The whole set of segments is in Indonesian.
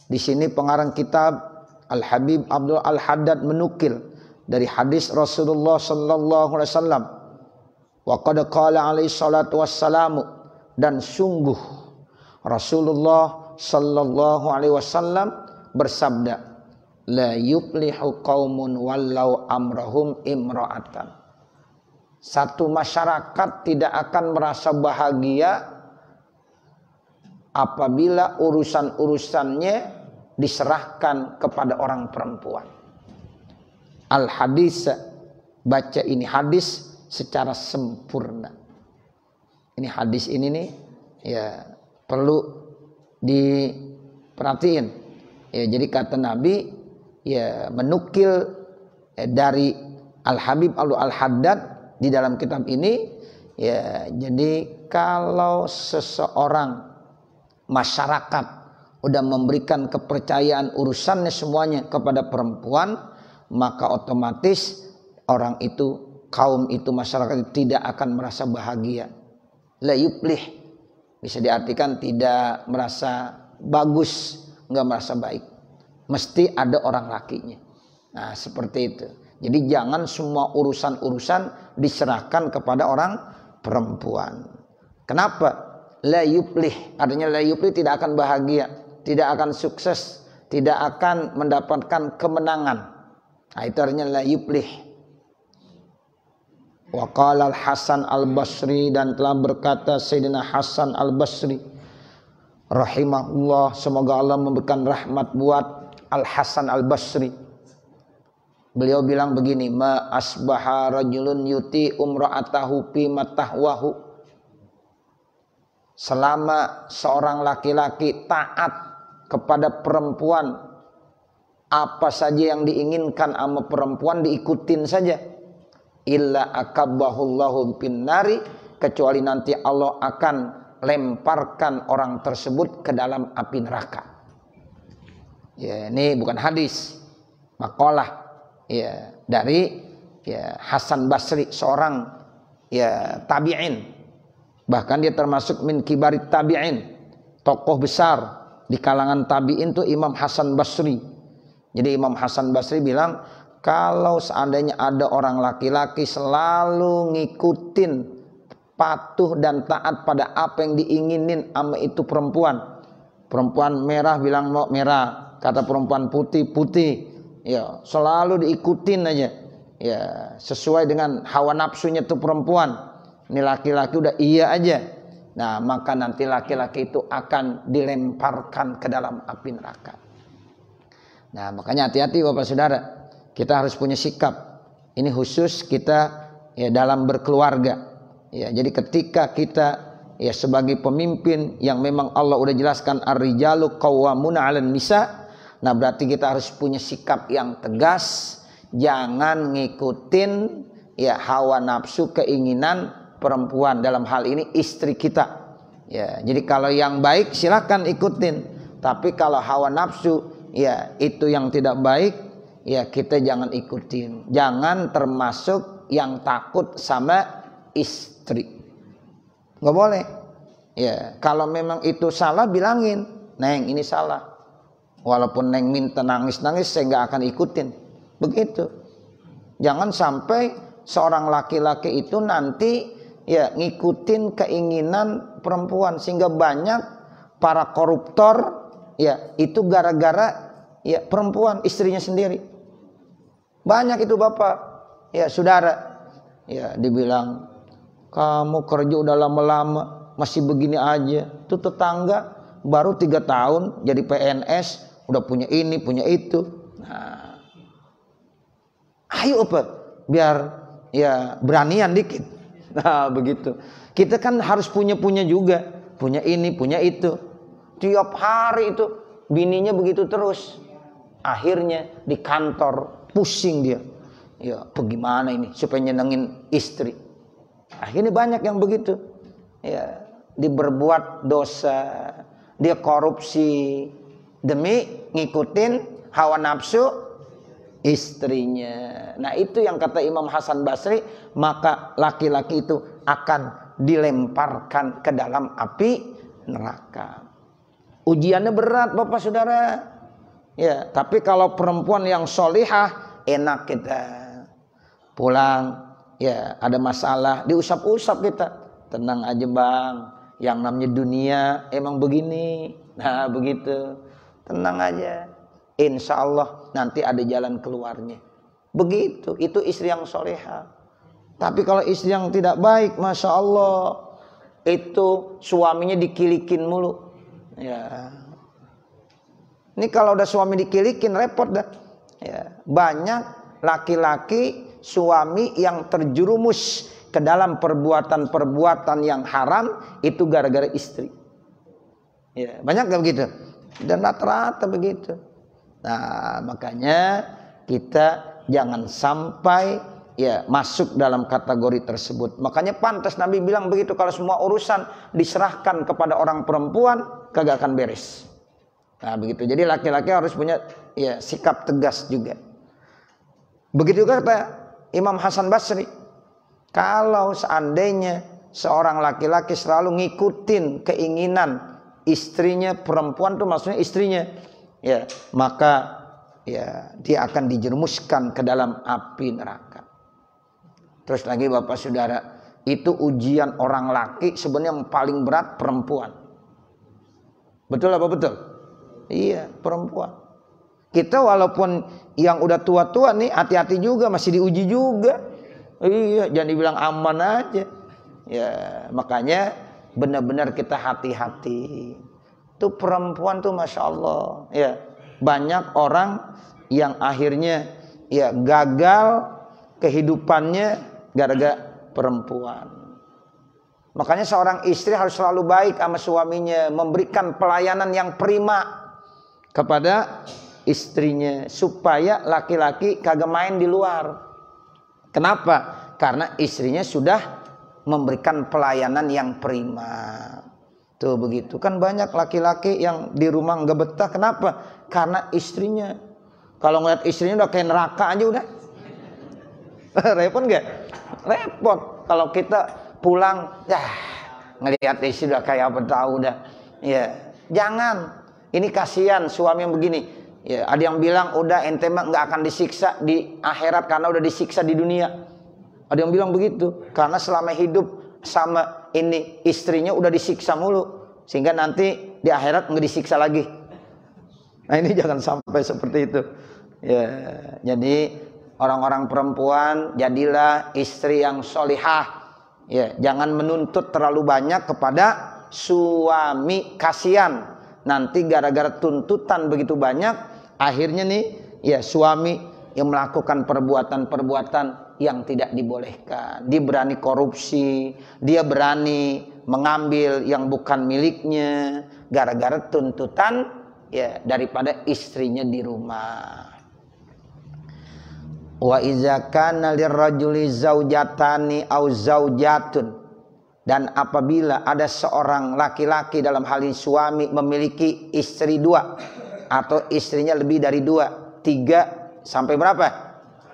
Di sini pengarang kitab Al-Habib Abdul Al-Haddad menukil dari hadis Rasulullah sallallahu alaihi wasallam, wa qad qala alaihi salatu wassalamu, dan sungguh Rasulullah sallallahu alaihi wasallam bersabda, la yuflihu qaumun wallau amrahum imra'atan. Satu masyarakat tidak akan merasa bahagia apabila urusan-urusannya diserahkan kepada orang perempuan. Al-hadis, baca ini hadis secara sempurna. Ini hadis ini nih ya perlu diperhatiin. Ya, jadi kata Nabi ya menukil dari Al-Habib Al-Haddad di dalam kitab ini ya, jadi kalau seseorang masyarakat udah memberikan kepercayaan urusannya semuanya kepada perempuan, maka otomatis orang itu, kaum itu, masyarakat itu tidak akan merasa bahagia. La yuplih bisa diartikan tidak merasa bagus, nggak merasa baik. Mesti ada orang lakinya. Nah seperti itu. Jadi jangan semua urusan-urusan diserahkan kepada orang perempuan. Kenapa? La yuplih, artinya la yuplih tidak akan bahagia, tidak akan sukses, tidak akan mendapatkan kemenangan. Nah itu artinya la yuplih. Wa qala Al-Hasan Al-Basri, dan telah berkata Sayyidina Hasan Al-Basri rahimahullah, semoga Allah memberikan rahmat buat Al-Hasan Al-Basri. Beliau bilang begini, ma asbaha rajulun yuti umra'atahu fi matahwahu. Selama seorang laki-laki taat kepada perempuan, apa saja yang diinginkan sama perempuan diikutin saja. Illa akabbahullahu binnari, kecuali nanti Allah akan lemparkan orang tersebut ke dalam api neraka. Ya, ini bukan hadis, makalah ya dari ya Hasan Basri, seorang ya tabi'in. Bahkan dia termasuk min kibarit tabi'in, tokoh besar di kalangan tabi'in itu Imam Hasan Basri. Jadi Imam Hasan Basri bilang, kalau seandainya ada orang laki-laki selalu ngikutin, patuh dan taat pada apa yang diinginin sama itu perempuan. Perempuan merah bilang mau merah, kata perempuan putih putih. Ya, selalu diikutin aja. Ya, sesuai dengan hawa nafsunya tuh perempuan. Ini laki-laki udah iya aja. Nah, maka nanti laki-laki itu akan dilemparkan ke dalam api neraka. Nah, makanya hati-hati Bapak Saudara. Kita harus punya sikap. Ini khusus kita ya dalam berkeluarga. Ya, jadi ketika kita ya sebagai pemimpin yang memang Allah udah jelaskan ar-rijalu qawwamuna 'alan nisa. Nah, berarti kita harus punya sikap yang tegas. Jangan ngikutin ya hawa nafsu, keinginan perempuan, dalam hal ini istri kita. Ya, jadi kalau yang baik silakan ikutin, tapi kalau hawa nafsu ya itu yang tidak baik, ya kita jangan ikutin. Jangan termasuk yang takut sama istri. Nggak boleh. Ya, kalau memang itu salah bilangin, Neng ini salah. Walaupun Neng minta nangis-nangis, saya nggak akan ikutin. Begitu. Jangan sampai seorang laki-laki itu nanti ya ngikutin keinginan perempuan, sehingga banyak para koruptor ya itu gara-gara ya perempuan, istrinya sendiri. Banyak itu Bapak ya saudara ya, dibilang kamu kerja udah lama-lama masih begini aja. Tuh tetangga baru 3 tahun jadi PNS udah punya ini punya itu. Nah, ayo Pak biar ya beranian dikit. Nah begitu. Kita kan harus punya juga. Punya ini, punya itu. Tiap hari itu bininya begitu terus. Akhirnya di kantor pusing dia. Ya bagaimana ini supaya nyenengin istri. Akhirnya banyak yang begitu. Ya, diberbuat dosa. Dia korupsi demi ngikutin hawa nafsu istrinya. Nah itu yang kata Imam Hasan Basri, maka laki-laki itu akan dilemparkan ke dalam api neraka. Ujiannya berat Bapak Saudara. Ya, tapi kalau perempuan yang solihah, enak kita. Pulang, ya ada masalah, diusap-usap kita. Tenang aja bang, yang namanya dunia emang begini. Nah begitu, tenang aja. Insya Allah nanti ada jalan keluarnya. Begitu, itu istri yang solihah. Tapi kalau istri yang tidak baik, Masya Allah, itu suaminya dikilikin mulu. Ya. Ini kalau udah suami dikilikin repot dah. Ya. Banyak laki-laki suami yang terjerumus ke dalam perbuatan-perbuatan yang haram itu gara-gara istri. Ya, banyak gak begitu? Dan rata-rata begitu. Nah, makanya kita jangan sampai ya masuk dalam kategori tersebut. Makanya pantas Nabi bilang begitu, kalau semua urusan diserahkan kepada orang perempuan kagak akan beres. Nah begitu. Jadi laki-laki harus punya ya sikap tegas juga. Begitu juga kata Imam Hasan Basri, kalau seandainya seorang laki-laki selalu ngikutin keinginan istrinya, perempuan tuh maksudnya istrinya, ya maka ya dia akan dijerumuskan ke dalam api neraka. Terus lagi Bapak Saudara, itu ujian orang laki sebenarnya yang paling berat perempuan. Betul apa betul? Iya, perempuan. Kita walaupun yang udah tua-tua nih, hati-hati juga, masih diuji juga. Iya, jangan dibilang aman aja. Ya, makanya benar-benar kita hati-hati. Tuh perempuan tuh Masya Allah. Ya, banyak orang yang akhirnya ya gagal kehidupannya gara-gara perempuan. Makanya seorang istri harus selalu baik sama suaminya, memberikan pelayanan yang prima kepada istrinya, supaya laki-laki kagak main di luar. Kenapa? Karena istrinya sudah memberikan pelayanan yang prima. Tuh begitu. Kan banyak laki-laki yang di rumah nggak betah. Kenapa? Karena istrinya. Kalau ngeliat istrinya udah kayak neraka aja udah. Repot nggak? Repot. Kalau kita pulang, ya ngelihat istri udah kayak apa tahu udah. Ya, jangan. Ini kasihan suami yang begini. Ya, ada yang bilang udah ente mah nggak akan disiksa di akhirat karena udah disiksa di dunia. Ada yang bilang begitu karena selama hidup sama ini istrinya udah disiksa mulu sehingga nanti di akhirat nggak disiksa lagi. Nah ini jangan sampai seperti itu. Ya, jadi orang-orang perempuan jadilah istri yang solihah. Ya, jangan menuntut terlalu banyak kepada suami, kasihan. Nanti gara-gara tuntutan begitu banyak, akhirnya nih ya suami yang melakukan perbuatan-perbuatan yang tidak dibolehkan. Dia berani korupsi, dia berani mengambil yang bukan miliknya gara-gara tuntutan ya daripada istrinya di rumah. Wa iza kana lirrajuli zaujatani au zaujatun, dan apabila ada seorang laki-laki dalam hal ini suami memiliki istri dua atau istrinya lebih dari dua, tiga sampai berapa?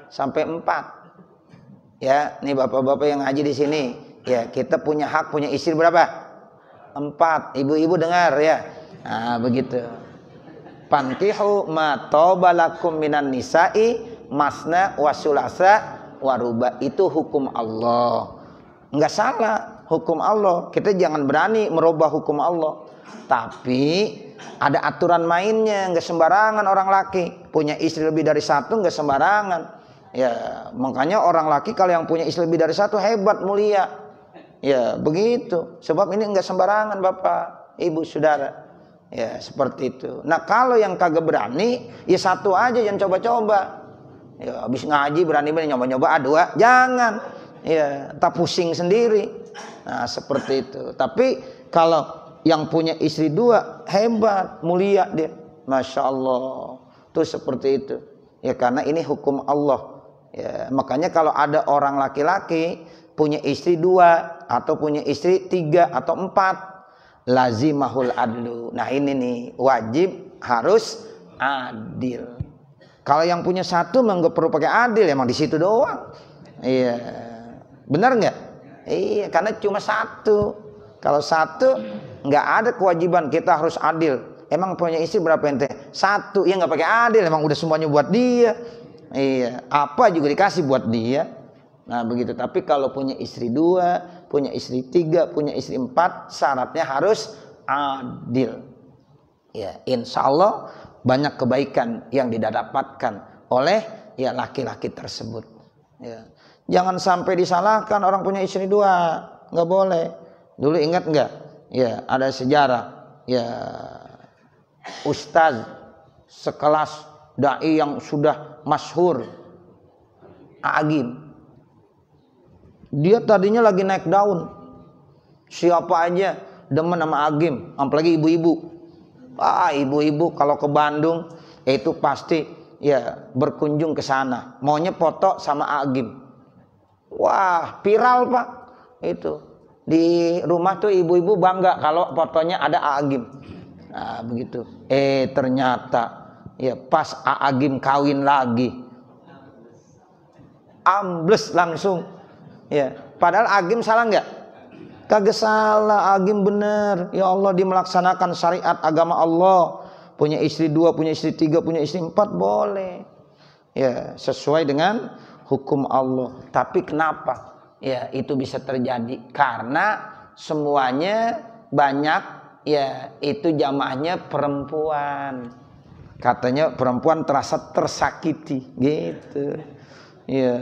Sampai 4. Ya, nih bapak-bapak yang ngaji di sini, ya kita punya hak punya istri berapa? 4. Ibu-ibu dengar ya. Nah, begitu. Fankihu ma tobalakum minan nisa'i masna wa sulasa wa ruba. Itu hukum Allah. Enggak salah. Hukum Allah, kita jangan berani merubah hukum Allah. Tapi ada aturan mainnya, nggak sembarangan orang laki punya istri lebih dari satu, nggak sembarangan. Ya makanya orang laki kalau yang punya istri lebih dari satu hebat, mulia. Ya begitu. Sebab ini nggak sembarangan bapak, ibu, saudara. Ya seperti itu. Nah kalau yang kagak berani, ya satu aja, jangan coba-coba. Ya habis ngaji berani-berani nyoba-nyoba dua, jangan. Ya tak pusing sendiri. Nah seperti itu. Tapi kalau yang punya istri dua hebat, mulia dia, Masya Allah. Tuh seperti itu. Ya karena ini hukum Allah. Ya, makanya kalau ada orang laki-laki punya istri 2 atau punya istri 3 atau 4, lazimahul adlu. Nah ini nih wajib harus adil. Kalau yang punya 1 memang nggak perlu pakai adil, emang di situ doang. Iya, benar nggak? Iya, karena cuma 1. Kalau 1 nggak ada kewajiban kita harus adil. Emang punya istri berapa ente? 1. Ya nggak pakai adil, emang udah semuanya buat dia. Iya, apa juga dikasih buat dia. Nah begitu. Tapi kalau punya istri 2, punya istri 3, punya istri 4, syaratnya harus adil. Ya, insya Allah banyak kebaikan yang didapatkan oleh ya laki-laki tersebut. Ya. Jangan sampai disalahkan orang punya istri 2, nggak boleh. Dulu ingat nggak? Ya ada sejarah. Ya ustaz sekelas dai yang sudah masyhur, Agim. Dia tadinya lagi naik daun. Siapa aja demen sama Agim, apalagi ibu-ibu. Ibu-ibu kalau ke Bandung itu pasti ya berkunjung ke sana, maunya foto sama Agim. Wah, viral Pak. Itu di rumah tuh ibu-ibu bangga kalau fotonya ada Agim. Nah, begitu. Ternyata ya pas Agim kawin lagi, ambles langsung. Ya, padahal Agim salah nggak? Kagak salah, Agim bener. Ya Allah, dia melaksanakan syariat agama Allah. Punya istri 2, punya istri 3, punya istri 4 boleh. Ya, sesuai dengan hukum Allah. Tapi kenapa? Ya, itu bisa terjadi karena semuanya banyak ya itu jamaahnya perempuan. Katanya perempuan terasa tersakiti gitu. Ya,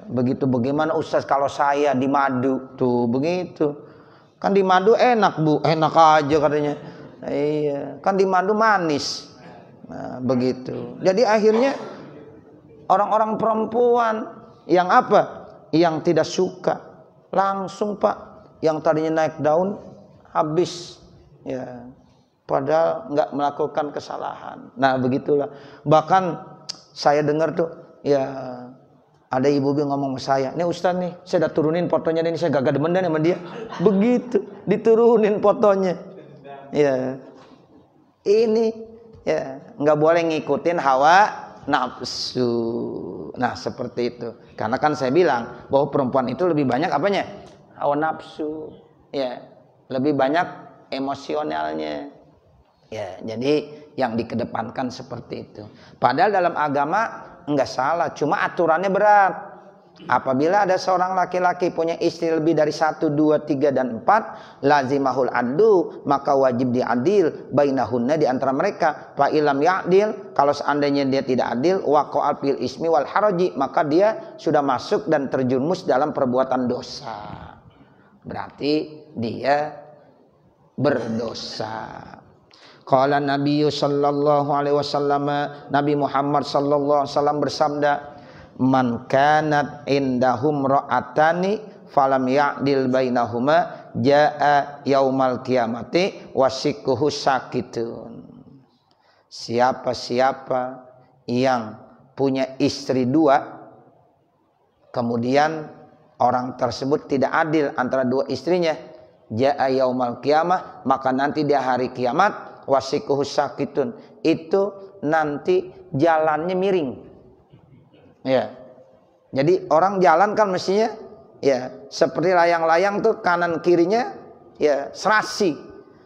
begitu. Bagaimana Ustaz kalau saya di madu tuh begitu. Kan di madu enak Bu, enak aja katanya. Iya, kan di madu manis. Nah, begitu. Jadi akhirnya orang-orang perempuan yang apa? Yang tidak suka langsung Pak, yang tadinya naik daun habis ya. Padahal nggak melakukan kesalahan. Nah, begitulah. Bahkan saya dengar tuh ya ada ibu-ibu ngomong sama saya, nih Ustaz nih, saya udah turunin fotonya ini, saya gagah demen sama dia. Begitu, diturunin fotonya. Ya, ini ya nggak boleh ngikutin hawa nafsu. Nah seperti itu. Karena kan saya bilang bahwa perempuan itu lebih banyak apanya? Hawa nafsu. Ya, lebih banyak emosionalnya. Ya, jadi yang dikedepankan seperti itu. Padahal dalam agama enggak salah, cuma aturannya berat. Apabila ada seorang laki-laki punya istri lebih dari 1, 2, 3, dan 4, lazimahul adlu, maka wajib diadil bainahunna di antara mereka. Fa ilam ya'dil, kalau seandainya dia tidak adil, waqa'a fil ismi wal haraji, maka dia sudah masuk dan terjerumus dalam perbuatan dosa. Berarti dia berdosa. Qala Nabi sallallahu alaihi wasallam, Nabi Muhammad sallallahu alaihi wasallam bersabda, man kanat indahum ra'atani falam ya'dil bainahuma jaa yaumal qiyamati wasikuhu sakitun. Siapa-siapa yang punya istri 2 kemudian orang tersebut tidak adil antara 2 istrinya, jaa yaumal qiyamah, maka nanti di hari kiamat wasikuhu sakitun, itu nanti jalannya miring. Ya. Jadi orang jalan kan mestinya ya seperti layang-layang tuh kanan kirinya ya serasi.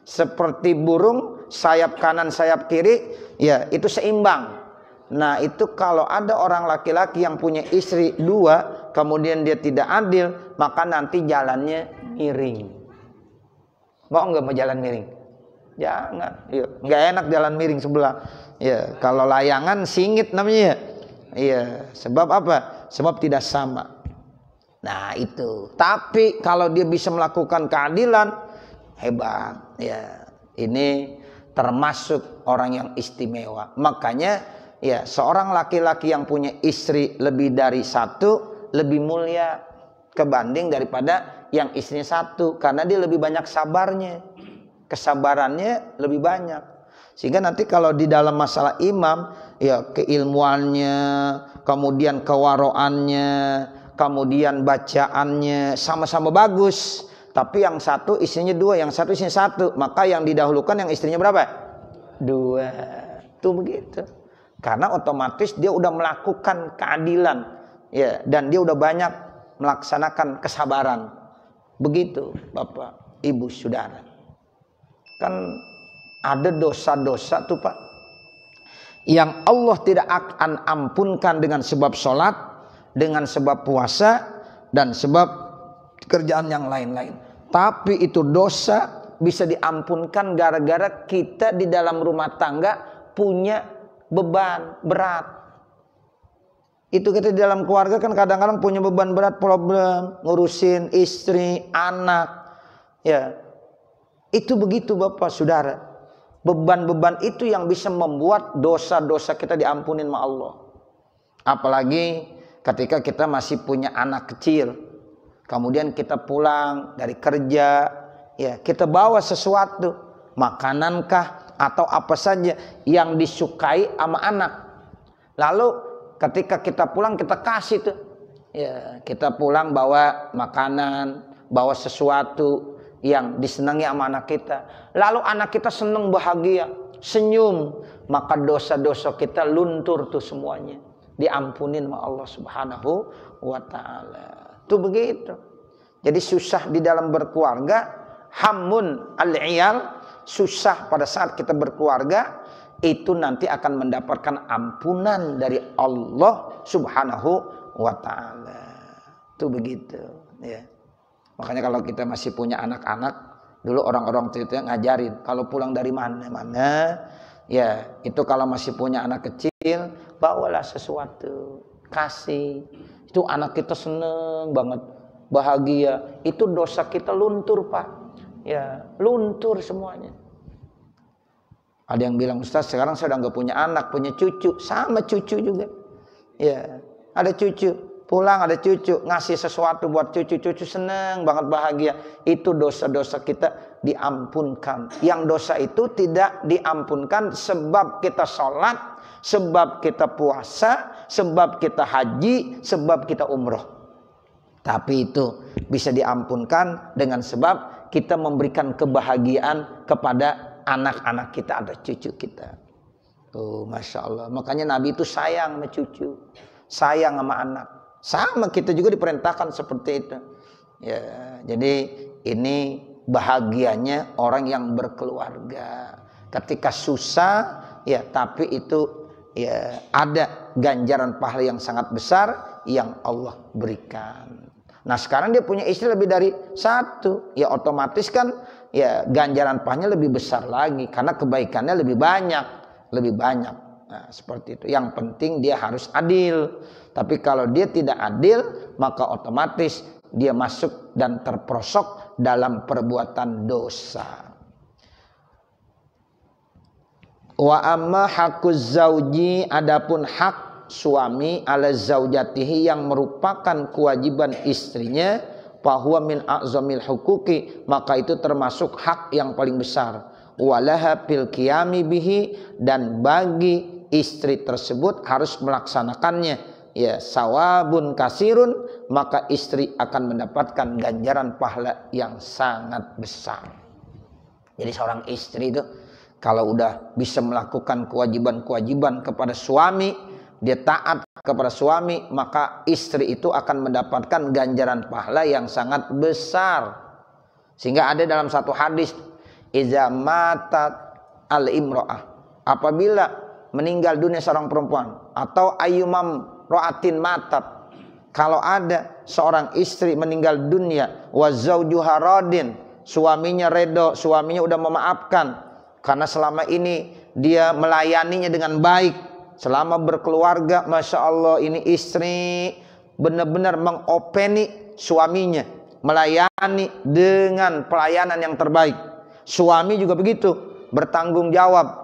Seperti burung sayap kanan sayap kiri ya itu seimbang. Nah, itu kalau ada orang laki-laki yang punya istri 2 kemudian dia tidak adil, maka nanti jalannya miring. Mau nggak mau jalan miring? Jangan, ya, nggak enak jalan miring sebelah. Ya, kalau layangan singit namanya. Iya, sebab apa? Sebab tidak sama. Nah itu. Tapi kalau dia bisa melakukan keadilan, hebat. Ya, ini termasuk orang yang istimewa. Makanya, ya seorang laki-laki yang punya istri lebih dari 1 lebih mulia kebanding daripada yang istrinya 1, karena dia lebih banyak sabarnya. Kesabarannya lebih banyak. Sehingga nanti kalau di dalam masalah imam, ya keilmuannya, kemudian kewaroannya, kemudian bacaannya sama-sama bagus. Tapi yang 1 istrinya 2, yang 1 istrinya 1, maka yang didahulukan yang istrinya berapa? 2. Tuh begitu. Karena otomatis dia udah melakukan keadilan, ya, dan dia udah banyak melaksanakan kesabaran. Begitu, Bapak, Ibu, Saudara. Kan Ada dosa-dosa tuh Pak, yang Allah tidak akan ampunkan dengan sebab sholat, dengan sebab puasa, dan sebab kerjaan yang lain-lain. Tapi itu dosa bisa diampunkan gara-gara kita di dalam rumah tangga punya beban berat. Itu kita di dalam keluarga kan kadang-kadang punya beban berat, problem ngurusin istri, anak, ya. Itu begitu Bapak Saudara. Beban-beban itu yang bisa membuat dosa-dosa kita diampunin sama Allah. Apalagi ketika kita masih punya anak kecil, kemudian kita pulang dari kerja, ya kita bawa sesuatu, makanankah atau apa saja yang disukai sama anak. Lalu ketika kita pulang kita kasih tuh, ya kita pulang bawa makanan, bawa sesuatu yang disenangi sama anak kita. Lalu anak kita senang, bahagia, senyum, maka dosa-dosa kita luntur tuh semuanya, diampunin sama Allah Subhanahu wa taala. Tuh begitu. Jadi susah di dalam berkeluarga, hammun al-iyal, susah pada saat kita berkeluarga, itu nanti akan mendapatkan ampunan dari Allah Subhanahu wa taala. Tuh begitu, ya. Makanya kalau kita masih punya anak-anak, dulu orang-orang itu ngajarin kalau pulang dari mana-mana, ya itu kalau masih punya anak kecil, bawalah sesuatu, kasih. Itu anak kita seneng banget, bahagia. Itu dosa kita luntur Pak, ya luntur semuanya. Ada yang bilang, Ustaz sekarang saya udah nggak punya anak, punya cucu. Sama cucu juga, ya ada cucu. Pulang ada cucu, ngasih sesuatu buat cucu-cucu, seneng banget, bahagia. Itu dosa-dosa kita diampunkan. Yang dosa itu tidak diampunkan sebab kita sholat, sebab kita puasa, sebab kita haji, sebab kita umroh. Tapi itu bisa diampunkan dengan sebab kita memberikan kebahagiaan kepada anak-anak kita, ada cucu kita. Oh, Masya Allah. Makanya Nabi itu sayang sama cucu, sayang sama anak. Sama kita juga diperintahkan seperti itu. Ya, jadi ini bahagianya orang yang berkeluarga. Ketika susah, ya tapi itu ya ada ganjaran pahala yang sangat besar yang Allah berikan. Nah sekarang dia punya istri lebih dari satu, ya otomatis kan ya ganjaran pahalanya lebih besar lagi karena kebaikannya lebih banyak, lebih banyak. Nah, seperti itu. Yang penting dia harus adil. Tapi kalau dia tidak adil, maka otomatis dia masuk dan terperosok dalam perbuatan dosa. Wa amma haqquz zauji, adapun hak suami ala zaujatihi yang merupakan kewajiban istrinya, fahuwa min a'zamil huquqi, maka itu termasuk hak yang paling besar. Walaha fil qiyami bihi, dan bagi istri tersebut harus melaksanakannya. Ya sawabun kasirun, maka istri akan mendapatkan ganjaran pahala yang sangat besar. Jadi seorang istri itu kalau udah bisa melakukan kewajiban-kewajiban kepada suami, dia taat kepada suami, maka istri itu akan mendapatkan ganjaran pahala yang sangat besar. Sehingga ada dalam satu hadis, iza matat al-imra'ah, apabila meninggal dunia seorang perempuan, atau ayyumam ro'atin matat, kalau ada seorang istri meninggal dunia, wa zaujuha radin, suaminya redo, suaminya udah memaafkan karena selama ini dia melayaninya dengan baik, selama berkeluarga, Masya Allah ini istri benar-benar mengopeni suaminya, melayani dengan pelayanan yang terbaik. Suami juga begitu, bertanggung jawab.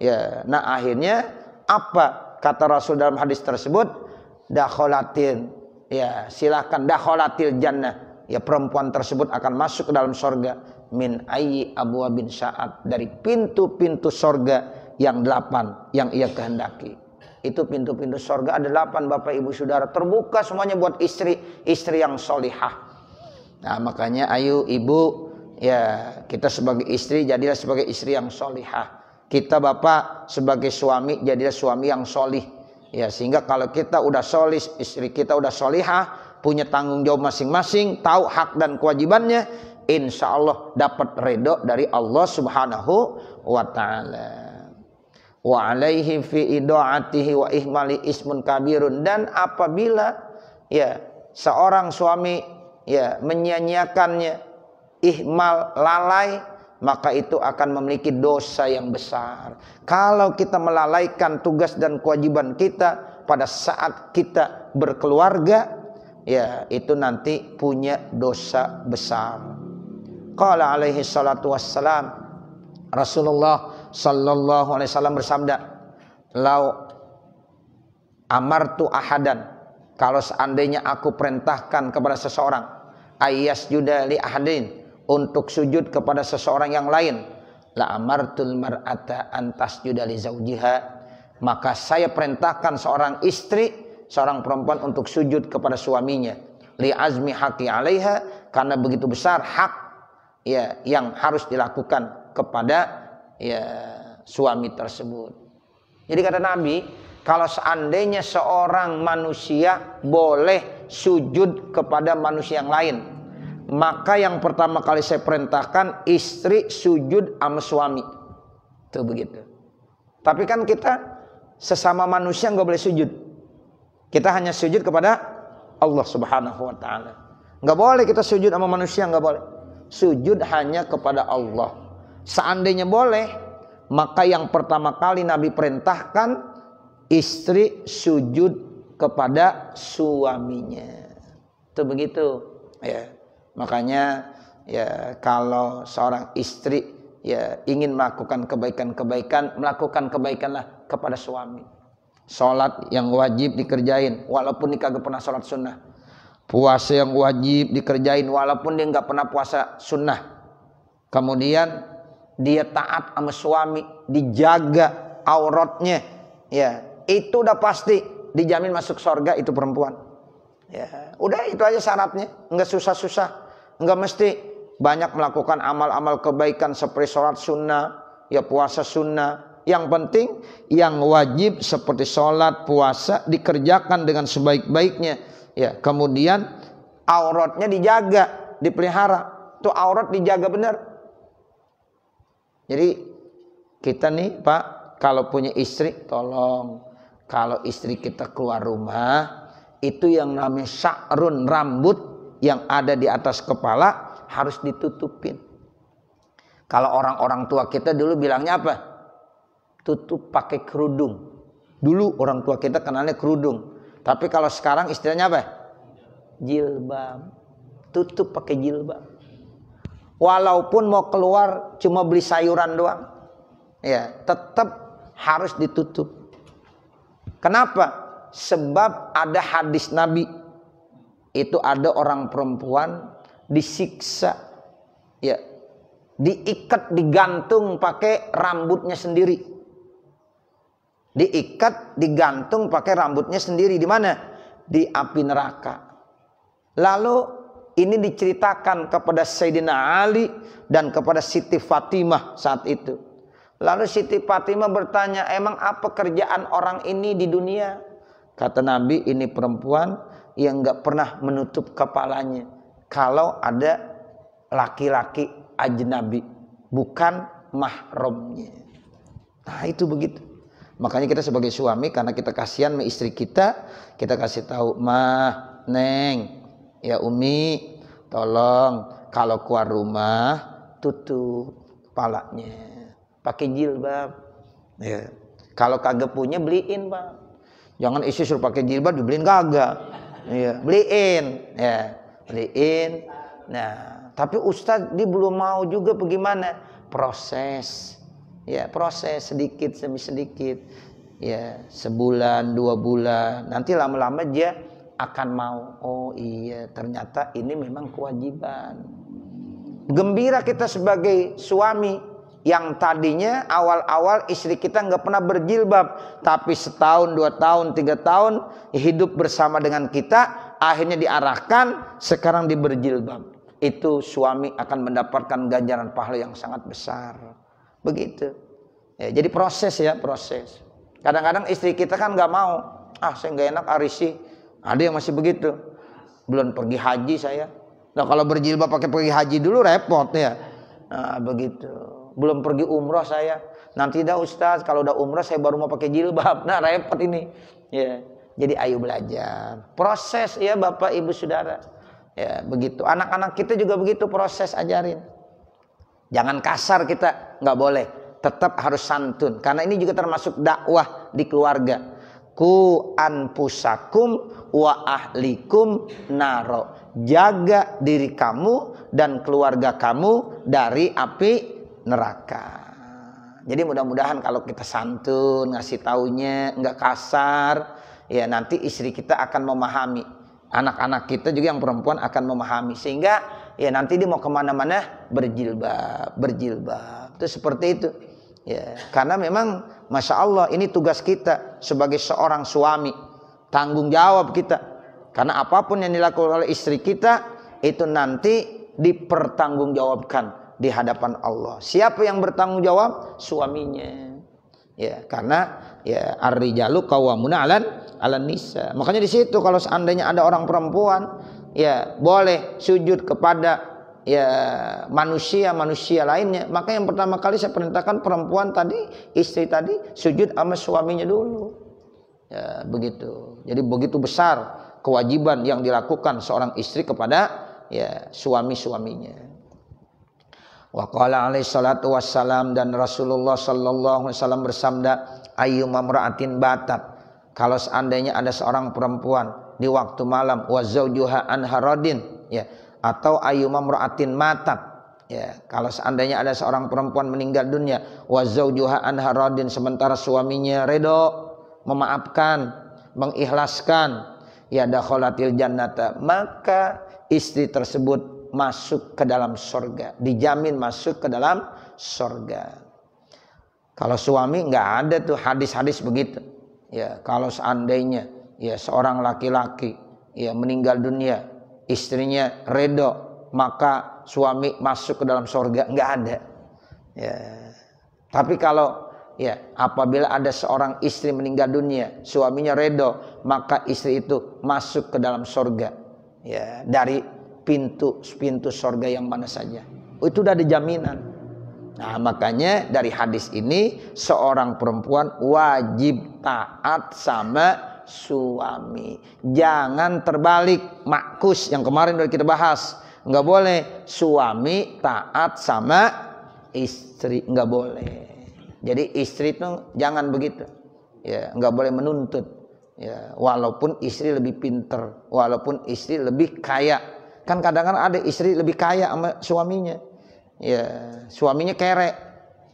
Ya, nah akhirnya apa kata Rasul dalam hadis tersebut? Dakholatil, ya silahkan dakholatil jannah, ya perempuan tersebut akan masuk ke dalam sorga min ayyi abwabin sya'at, dari pintu-pintu sorga yang 8 yang ia kehendaki. Itu pintu-pintu sorga ada 8 Bapak Ibu Saudara, terbuka semuanya buat istri yang solihah. Nah makanya ayo ibu, ya kita sebagai istri jadilah sebagai istri yang solihah. Kita bapak sebagai suami jadilah suami yang solih. Ya sehingga kalau kita udah solih, istri kita udah solihah, punya tanggung jawab masing-masing, tahu hak dan kewajibannya, insya Allah dapat ridho dari Allah Subhanahu wa ta'ala. Wa alaihi fi idaatihi wa ihmali ismun kabirun. Dan apabila ya seorang suami ya menyia-nyiakannya, ihmal, lalai, maka itu akan memiliki dosa yang besar. Kalau kita melalaikan tugas dan kewajiban kita pada saat kita berkeluarga, ya itu nanti punya dosa besar. Qala alaihi salatu wassalam, Rasulullah sallallahu alaihi wasallam bersabda, "Lau amartu ahadan," kalau seandainya aku perintahkan kepada seseorang, ayyasjuda li ahadin, untuk sujud kepada seseorang yang lain, la amartul mar'ata an tasjuda li zaujiha, maka saya perintahkan seorang istri, seorang perempuan untuk sujud kepada suaminya, li azmi haqi 'alaiha, karena begitu besar hak ya yang harus dilakukan kepada ya suami tersebut. Jadi kata Nabi, kalau seandainya seorang manusia boleh sujud kepada manusia yang lain, maka yang pertama kali saya perintahkan istri sujud sama suami. Tuh begitu. Tapi kan kita sesama manusia nggak boleh sujud. Kita hanya sujud kepada Allah Subhanahu wa ta'ala. Nggak boleh kita sujud sama manusia, nggak boleh. Sujud hanya kepada Allah. Seandainya boleh, maka yang pertama kali Nabi perintahkan istri sujud kepada suaminya. Itu begitu ya. Makanya ya kalau seorang istri ya ingin melakukan kebaikan-kebaikan, melakukan kebaikanlah kepada suami. Salat yang wajib dikerjain walaupun dia kagak pernah salat sunnah. Puasa yang wajib dikerjain walaupun dia nggak pernah puasa sunnah. Kemudian dia taat sama suami, dijaga auratnya, ya itu udah pasti dijamin masuk surga itu perempuan. Ya, udah itu aja syaratnya, nggak susah-susah, nggak mesti banyak melakukan amal-amal kebaikan seperti sholat sunnah, ya puasa sunnah. Yang penting yang wajib seperti sholat, puasa dikerjakan dengan sebaik-baiknya. Ya, kemudian auratnya dijaga, dipelihara. Tuh aurat dijaga benar. Jadi kita nih Pak, kalau punya istri, tolong kalau istri kita keluar rumah, itu yang namanya sya'run, rambut yang ada di atas kepala harus ditutupin. Kalau orang-orang tua kita dulu bilangnya apa? Tutup pakai kerudung. Dulu orang tua kita kenalnya kerudung. Tapi kalau sekarang istilahnya apa? Jilbab. Tutup pakai jilbab. Walaupun mau keluar cuma beli sayuran doang, ya tetap harus ditutup. Kenapa? Sebab ada hadis Nabi, itu ada orang perempuan disiksa, ya diikat, digantung pakai rambutnya sendiri. Diikat, digantung pakai rambutnya sendiri. Di mana? Di api neraka. Lalu ini diceritakan kepada Sayyidina Ali dan kepada Siti Fatimah saat itu. Lalu Siti Fatimah bertanya, emang apa kerjaan orang ini di dunia? Kata Nabi, ini perempuan yang gak pernah menutup kepalanya kalau ada laki-laki ajnabi, bukan mahramnya. Nah itu begitu. Makanya kita sebagai suami, karena kita kasihan sama istri kita kasih tahu, Mah, Neng, ya Umi, tolong kalau keluar rumah tutup kepalanya, pakai jilbab. Ya. Kalau kagak punya beliin Pak. Jangan istri suruh pakai jilbab dibeliin kagak. Ya, beliin, ya beliin. Nah, tapi Ustadz dia belum mau juga, bagaimana? Proses. Ya proses sedikit demi sedikit, ya sebulan 2 bulan, nanti lama-lama dia akan mau. Oh iya ternyata ini memang kewajiban. Gembira kita sebagai suami yang tadinya awal-awal istri kita nggak pernah berjilbab, tapi setahun 2 tahun 3 tahun hidup bersama dengan kita, akhirnya diarahkan sekarang diberjilbab. Itu suami akan mendapatkan ganjaran pahala yang sangat besar. Begitu ya, jadi proses ya, proses. Kadang-kadang istri kita kan nggak mau, saya nggak enak arisi. Ada yang masih begitu, belum pergi haji saya, Nah kalau berjilbab pakai pergi haji dulu repot ya. Nah begitu. Belum pergi umroh saya. Nanti dah Ustaz kalau udah umroh saya baru mau pakai jilbab. Nah repot ini. Ya. Jadi ayo belajar. Proses ya Bapak Ibu Saudara. Ya begitu. Anak-anak kita juga begitu proses ajarin. Jangan kasar kita, nggak boleh. Tetap harus santun. Karena ini juga termasuk dakwah di keluarga. Ku anfusakum wa ahlikum naro. Jaga diri kamu dan keluarga kamu dari api neraka. Jadi mudah-mudahan kalau kita santun, ngasih taunya, nggak kasar, ya nanti istri kita akan memahami. Anak-anak kita juga yang perempuan akan memahami. Sehingga ya nanti dia mau kemana-mana berjilbab. Itu seperti itu. Ya, karena memang Masya Allah ini tugas kita sebagai seorang suami. Tanggung jawab kita. Karena apapun yang dilakukan oleh istri kita itu nanti dipertanggungjawabkan di hadapan Allah. Siapa yang bertanggung jawab? Suaminya. Ya, karena ya ar-rijalu qawwamuna 'alan nisa. Makanya di situ kalau seandainya ada orang perempuan ya boleh sujud kepada ya manusia lainnya, maka yang pertama kali saya perintahkan perempuan tadi, istri tadi sujud sama suaminya dulu. Ya, begitu. Jadi begitu besar kewajiban yang dilakukan seorang istri kepada ya suami-suaminya. Wa qala alaihi salatu wassalam, dan Rasulullah sallallahu alaihi wasallam bersabda, ayyuma mar'atin batat, kalau seandainya ada seorang perempuan di waktu malam, wa zaujuha anharadin, ya, atau ayyuma mar'atin matat, ya, kalau seandainya ada seorang perempuan meninggal dunia, wa zaujuha anharadin, sementara suaminya redho, memaafkan, mengikhlaskan, ya dakhalatil jannata, maka istri tersebut masuk ke dalam surga, dijamin masuk ke dalam surga. Kalau suami nggak ada tuh hadis-hadis begitu. Ya, kalau seandainya ya seorang laki-laki ya meninggal dunia, istrinya redho, maka suami masuk ke dalam surga, nggak ada. Ya. Tapi kalau ya apabila ada seorang istri meninggal dunia, suaminya redho, maka istri itu masuk ke dalam surga. Ya, dari pintu surga yang mana saja. Itu udah ada jaminan. Nah, makanya dari hadis ini seorang perempuan wajib taat sama suami. Jangan terbalik, makus yang kemarin udah kita bahas. Enggak boleh suami taat sama istri, enggak boleh. Jadi istri itu jangan begitu. Ya, enggak boleh menuntut. Ya, walaupun istri lebih pinter, walaupun istri lebih kaya. Kan kadang-kadang ada istri lebih kaya sama suaminya. Ya, suaminya kere.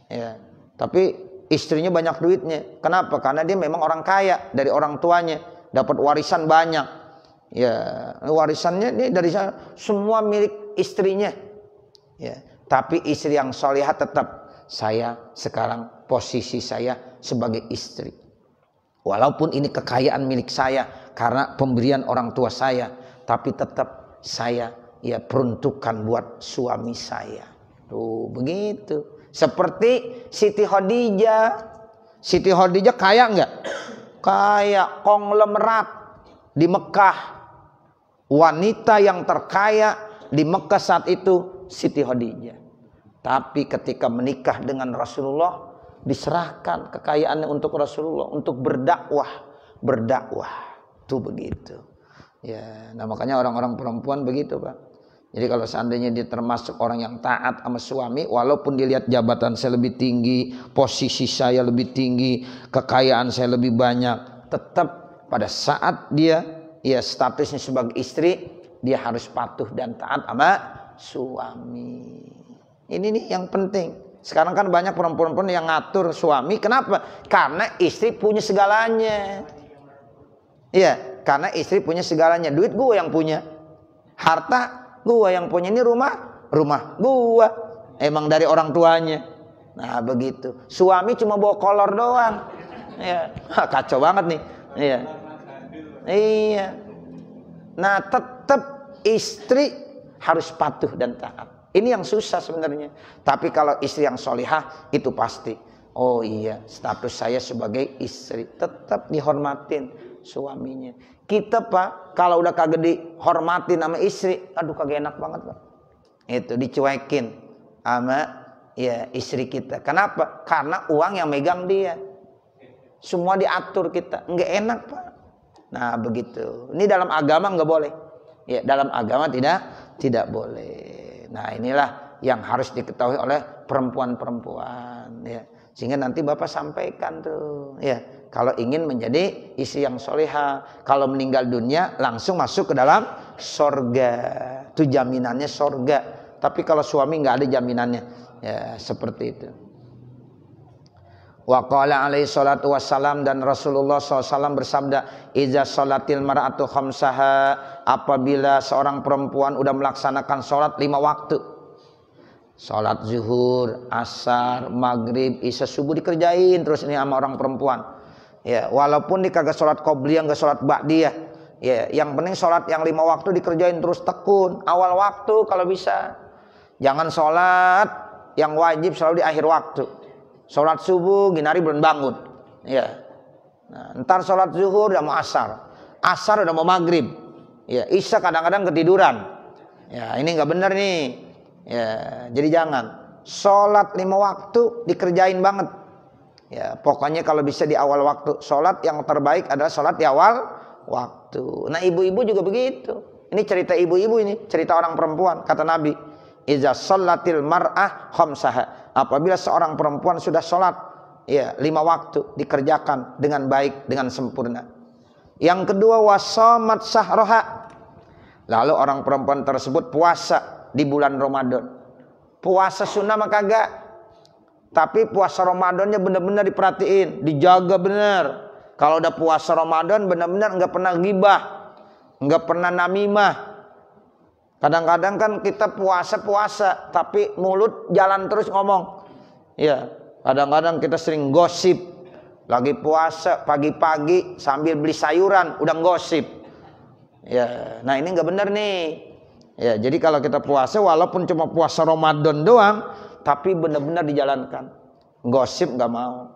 Ya, tapi istrinya banyak duitnya. Kenapa? Karena dia memang orang kaya dari orang tuanya, dapat warisan banyak. Ya, warisannya ini dari semua milik istrinya. Ya, tapi istri yang solihah tetap, saya sekarang posisi saya sebagai istri. Walaupun ini kekayaan milik saya karena pemberian orang tua saya, tapi tetap saya ya peruntukkan buat suami saya. Tuh begitu. Seperti Siti Khadijah. Siti Khadijah kaya enggak? Kaya, konglomerat di Mekah. Wanita yang terkaya di Mekah saat itu Siti Khadijah. Tapi ketika menikah dengan Rasulullah, diserahkan kekayaannya untuk Rasulullah, untuk berdakwah. Tuh begitu. Ya, nah makanya orang-orang perempuan begitu, Pak. Jadi kalau seandainya dia termasuk orang yang taat sama suami, walaupun dilihat jabatan saya lebih tinggi, posisi saya lebih tinggi, kekayaan saya lebih banyak, tetap pada saat dia ya statusnya sebagai istri, dia harus patuh dan taat sama suami. Ini nih yang penting. Sekarang kan banyak perempuan-perempuan yang ngatur suami. Kenapa? Karena istri punya segalanya. Iya, karena istri punya segalanya. Duit gua yang punya, harta gua yang punya, ini rumah gua. Emang dari orang tuanya. Nah begitu. Suami cuma bawa kolor doang. Iya, kacau banget nih. Iya. Nah tetap istri harus patuh dan taat. Ini yang susah sebenarnya. Tapi kalau istri yang solihah itu pasti Oh iya, status saya sebagai istri tetap dihormatin suaminya. Kita Pak, kalau udah kagak dihormatin sama istri, aduh kagak enak banget Pak. Itu dicuekin sama ya istri kita. Kenapa? Karena uang yang megang dia. Semua diatur kita, nggak enak Pak. Nah begitu. Ini dalam agama nggak boleh. Ya dalam agama tidak boleh. Nah inilah yang harus diketahui oleh perempuan-perempuan. Ya. Sehingga nanti Bapak sampaikan tuh, ya kalau ingin menjadi istri yang soleha, kalau meninggal dunia langsung masuk ke dalam sorga, itu jaminannya sorga. Tapi kalau suami nggak ada jaminannya, ya seperti itu. Wa qala alaihi salatu wassalam, dan Rasulullah SAW bersabda, iza sholatil mar'atu khamsaha, apabila seorang perempuan udah melaksanakan sholat 5 waktu, sholat zuhur, asar, maghrib, isya, subuh dikerjain terus ini sama orang perempuan. Ya, walaupun dia kagak sholat qobliyah, enggak sholat ba'diyah. Ya, yang penting sholat yang 5 waktu dikerjain terus tekun. Awal waktu kalau bisa. Jangan sholat yang wajib selalu di akhir waktu. Sholat subuh ginari belum bangun. Ya. Nah, ntar sholat zuhur udah mau asar. Asar udah mau maghrib. Ya, isya kadang-kadang ketiduran. Ya, ini enggak benar nih. Ya, jadi jangan sholat 5 waktu dikerjain banget. Ya, pokoknya kalau bisa di awal waktu. Sholat yang terbaik adalah sholat di awal waktu. Nah, ibu-ibu juga begitu. Ini cerita ibu-ibu, ini cerita orang perempuan. Kata Nabi, iza sholatil mar'ah khamsaha, apabila seorang perempuan sudah sholat ya 5 waktu dikerjakan dengan baik, dengan sempurna. Yang kedua, wasomat sahroha, lalu orang perempuan tersebut puasa di bulan Ramadan. Puasa sunnah mah kagak, tapi puasa Ramadannya benar-benar diperhatiin, dijaga benar. Kalau udah puasa Ramadan benar-benar nggak pernah ghibah, nggak pernah namimah. Kadang-kadang kan kita puasa tapi mulut jalan terus ngomong. Ya, kadang-kadang kita sering gosip. Lagi puasa pagi-pagi sambil beli sayuran udah gosip. Ya, nah ini nggak benar nih. Ya, jadi kalau kita puasa walaupun cuma puasa Ramadan doang, tapi benar-benar dijalankan. Gosip nggak mau.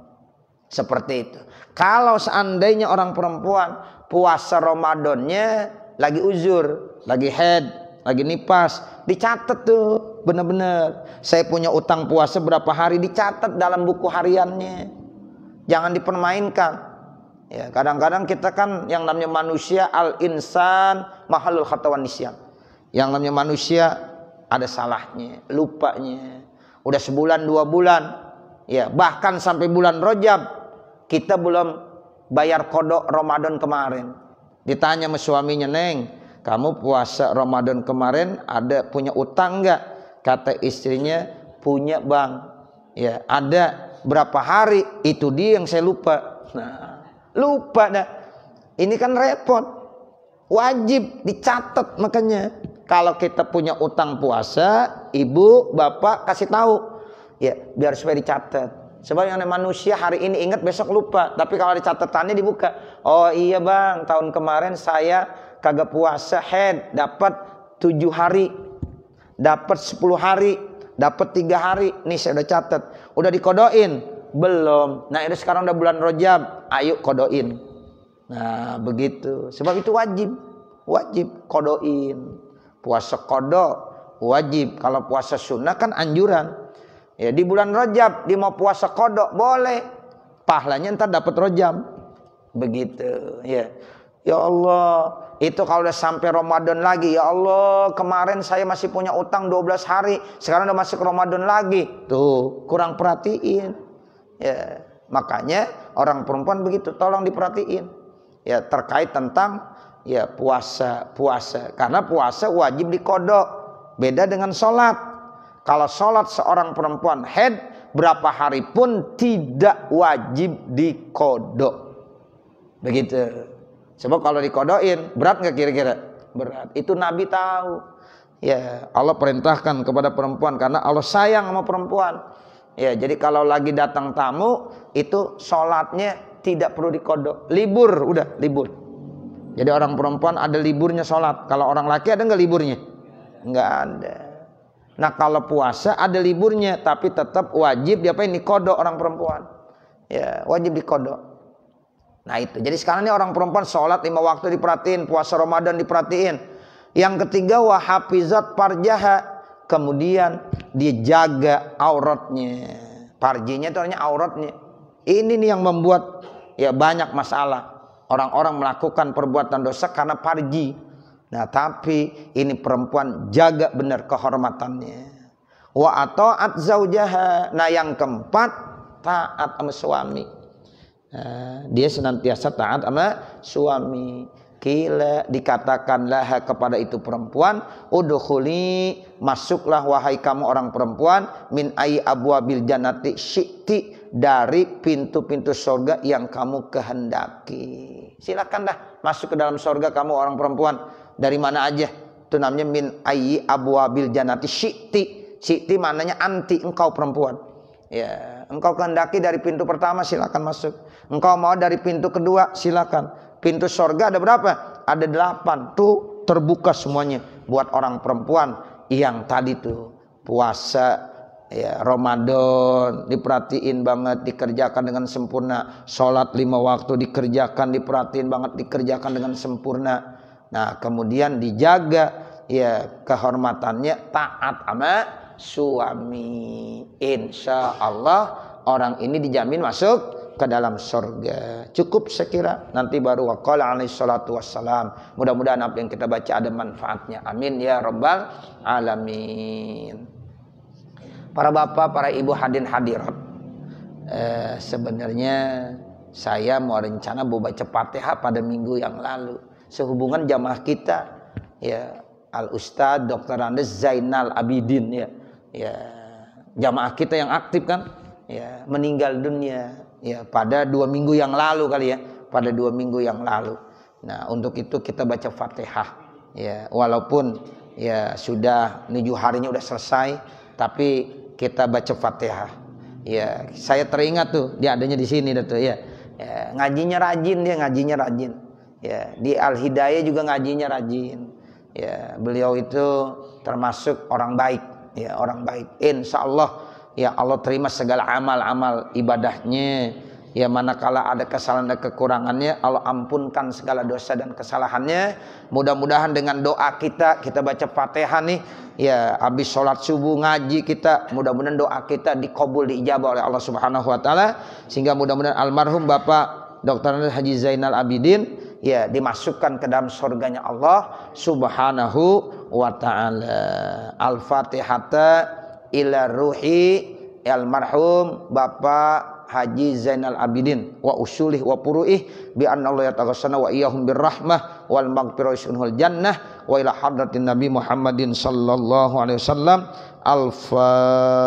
Seperti itu. Kalau seandainya orang perempuan puasa Ramadannya lagi uzur, lagi haid, lagi nifas, dicatat tuh benar-benar. Saya punya utang puasa berapa hari, dicatat dalam buku hariannya. Jangan dipermainkan. Ya, kadang-kadang kita kan yang namanya manusia, al-insan mahalul khatawan nisyan. Yang namanya manusia ada salahnya, lupanya. Udah sebulan 2 bulan, ya bahkan sampai bulan Rajab kita belum bayar kodok Ramadan kemarin. Ditanya sama suaminya, Neng, kamu puasa Ramadan kemarin ada punya utang nggak? Kata istrinya, punya bang. Ya, ada berapa hari? Itu dia yang saya lupa. Nah, lupa dah. Ini kan repot. Wajib dicatat makanya. Kalau kita punya utang puasa, ibu, bapak kasih tahu. Ya, biar supaya dicatat. Sebab yang namanya manusia hari ini ingat besok lupa. Tapi kalau ada catatannya dibuka. Oh iya bang, tahun kemarin saya kagak puasa haid, dapat 7 hari, dapat 10 hari, dapat 3 hari. Nih saya udah catat. Udah dikodoin? Belum. Nah ini sekarang udah bulan Rajab, ayo kodoin. Nah begitu. Sebab itu wajib kodoin. Puasa kodok wajib. Kalau puasa sunnah kan anjuran. Ya di bulan Rajab dia mau puasa kodok boleh. Pahalanya ntar dapat Rajab. Begitu. Ya. Ya Allah, itu kalau udah sampai Ramadan lagi, ya Allah, kemarin saya masih punya utang 12 hari, sekarang udah masuk Ramadan lagi. Tuh, kurang perhatiin. Ya, makanya orang perempuan begitu, tolong diperhatiin. Ya, terkait tentang ya puasa. Karena puasa wajib dikodok. Beda dengan sholat. Kalau sholat seorang perempuan haid berapa hari pun tidak wajib dikodok. Begitu. Sebab kalau dikodoin berat nggak kira-kira? Berat. Itu Nabi tahu. Ya, Allah perintahkan kepada perempuan karena Allah sayang sama perempuan. Ya, jadi kalau lagi datang tamu itu sholatnya tidak perlu dikodok. Libur, udah libur. Jadi orang perempuan ada liburnya sholat. Kalau orang laki ada nggak liburnya? Nggak ada. Nah kalau puasa ada liburnya, tapi tetap wajib diapain? Dikodok orang perempuan. Ya, wajib dikodok. Nah itu. Jadi sekarang ini orang perempuan sholat 5 waktu diperhatiin, puasa Ramadan diperhatiin. Yang ketiga wahafizat farjaha. Kemudian dia jaga auratnya. Farjinya itu artinya auratnya. Ini nih yang membuat ya banyak masalah. Orang-orang melakukan perbuatan dosa karena farji. Nah tapi ini perempuan jaga benar kehormatannya. Wa ata'at zaujaha. Nah yang keempat taat sama suami. Nah, dia senantiasa taat sama suami. Kila dikatakanlah kepada itu perempuan, udkhuli, masuklah wahai kamu orang perempuan, min ayyi abwabil jannati syi'ti, dari pintu-pintu surga yang kamu kehendaki. Silakan dah masuk ke dalam surga kamu orang perempuan. Dari mana aja. Itu namanya min ayyi abwabil jannati syi'ti. Syi'ti maknanya anti, engkau perempuan. Ya, engkau kehendaki dari pintu pertama, silakan masuk. Engkau mau dari pintu kedua, silakan. Pintu surga ada berapa? Ada 8. Tuh terbuka semuanya buat orang perempuan yang tadi tuh puasa ya Ramadan diperhatiin banget, dikerjakan dengan sempurna. Sholat 5 waktu dikerjakan, diperhatiin banget, dikerjakan dengan sempurna. Nah kemudian dijaga ya kehormatannya, taat sama suami. Insya Allah orang ini dijamin masuk ke dalam surga. Cukup sekira. Nanti baru waqala alaihi salatu wassalam. Mudah-mudahan apa yang kita baca ada manfaatnya. Amin ya rabbal alamin. Para bapak, para ibu hadirin hadirat. Sebenarnya saya mau rencana mau baca Fatihah pada minggu yang lalu. Sehubungan jamaah kita ya Al Ustadz Dr. Andes Zainal Abidin ya. Ya, jamaah kita yang aktif kan ya meninggal dunia ya pada 2 minggu yang lalu kali ya, pada 2 minggu yang lalu. Nah, untuk itu kita baca Fatihah ya, walaupun ya sudah 7 harinya udah selesai, tapi kita baca Fatihah. Ya, saya teringat tuh dia adanya di sini tuh ya. Ya, ngajinya rajin dia, ngajinya rajin. Ya, di Al Hidayah juga ngajinya rajin. Ya, beliau itu termasuk orang baik, ya, orang baik. Insyaallah ya Allah terima segala amal-amal ibadahnya. Ya manakala ada kesalahan dan kekurangannya, Allah ampunkan segala dosa dan kesalahannya. Mudah-mudahan dengan doa kita baca Fatihah nih, ya habis sholat subuh ngaji kita, mudah-mudahan doa kita dikabul, diijabah oleh Allah Subhanahu wa taala, sehingga mudah-mudahan almarhum Bapak Dr. Haji Zainal Abidin ya dimasukkan ke dalam surganya Allah Subhanahu wa taala. Al-Fatihata ila ruhi almarhum Bapak Haji Zainal Abidin wa usulih wa puruih bi anna Allah yataghassana wa iyyahum birrahmah wal maghfiratul jannah wa ila hadratin Nabi Muhammadin sallallahu alaihi wasallam. Al-Fatihah.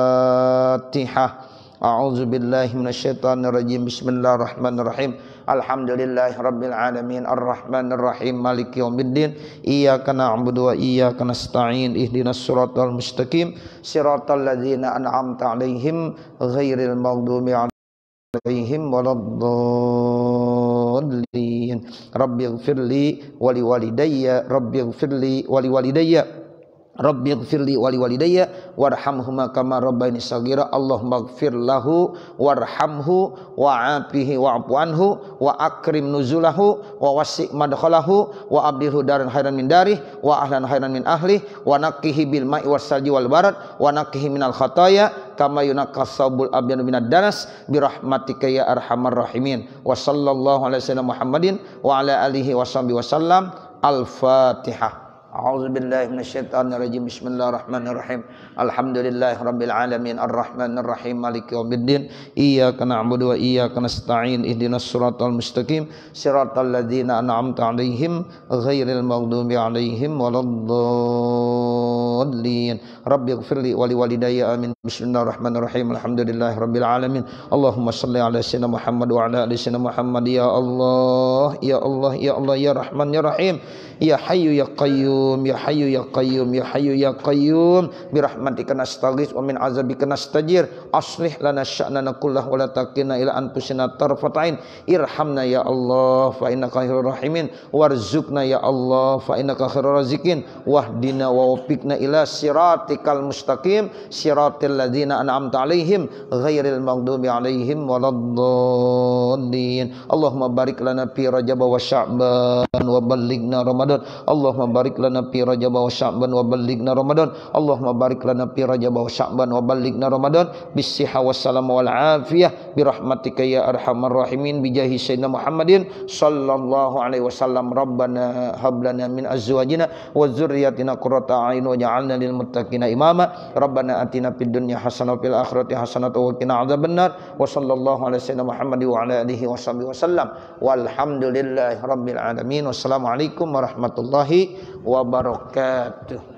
A'udzu billahi minasyaitonir rajim. Bismillahirrahmanirrahim. Alhamdulillahirabbil alamin arrahmanir rahim maliki yaumiddin. Iyyaka na'budu wa iyyaka nasta'in. Ihdinas siratal mustaqim. Siratal ladzina an'amta 'alaihim ghairil maghdubi 'alaihim waladdallin. Rabbighfirli wa liwalidayya. Rabbighfirli wa liwalidayya. Rabbighfirli wa liwalidayya warhamhuma kama rabbayani shaghira. Allahumma ighfir lahu warhamhu wa'afihi wa'fu anhu wa akrim nuzulahu wa wasi' madkhalahu wa abdilhu daran khairan min darih wa ahlan khairan min ahli wa naqqihi bil ma'i wassalji wal barad wa naqqihi minal khataya kama yunaqas sabul abyanu minad danas bi rahmatika ya arhamar rahimin. Wa sallallahu alaihi wasallam Muhammadin wa ala alihi washabihi wasallam. Al-Fatihah. A'udzu billahi minasyaitonir rajim. Bismillahirrahmanirrahim. Alhamdulillahirabbil alamin arrahmanir rahim maliki yaumiddin. Iyyaka na'budu wa iyyaka nasta'in. Ihdinas siratal mustaqim. Siratal ladzina an'amta 'alaihim ghairil maghdubi 'alaihim waladdallin. Rabbighfirli wa liwalidayya. Amin. Bismillahirrahmanirrahim. Alhamdulillahirabbil alamin. Allahumma shalli 'ala sayyidina Muhammad wa 'ala ali sayyidina Muhammad. Ya Allah, ya Allah, ya Allah, ya Rahman ya Rahim. Ya Hayyu ya Qayyum. qayyum ya hayyu ya qayyum ya hayyu ya qayyum bi rahmatika nastaghits wa min azabika nastajir aslih lana sya'nana kullahu wa la takilna ila anfusina tarfatain irhamna ya Allah fa innaka khairur rahimin warzuqna ya Allah fa innaka khairur raziqin wahdina wa wafiqna ila siratikal mustaqim siratal ladzina an'amta alaihim ghairil maghdubi alaihim waladdallin. Allahumma barik lana fi Rajab wa Sya'ban wa ballighna Ramadan. Allahumma barik lana fi Rajab wa Sya'ban wa ballighna Ramadan. Allahumma barik lana fi Rajab wa Sya'ban wa ballighna Ramadan bis-sihha was-salam wal afiyah bi rahmatika ya arhamar rahimin bi jahi sayyidina Muhammadin sallallahu alaihi wasallam. Rabbana hab lana min azwajina wa dzurriyyatina qurrata a'yun waj'alna lil muttaqina imama. Rabbana atina fid dunya hasanah wa fil akhirati hasanah wa qina adzabannar. Wa sallallahu ala sayyidina Muhammad wa ala alihi washabihi wasallam. Walhamdulillahi rabbil alamin. Wassalamualaikum warahmatullahi wabarakatuh.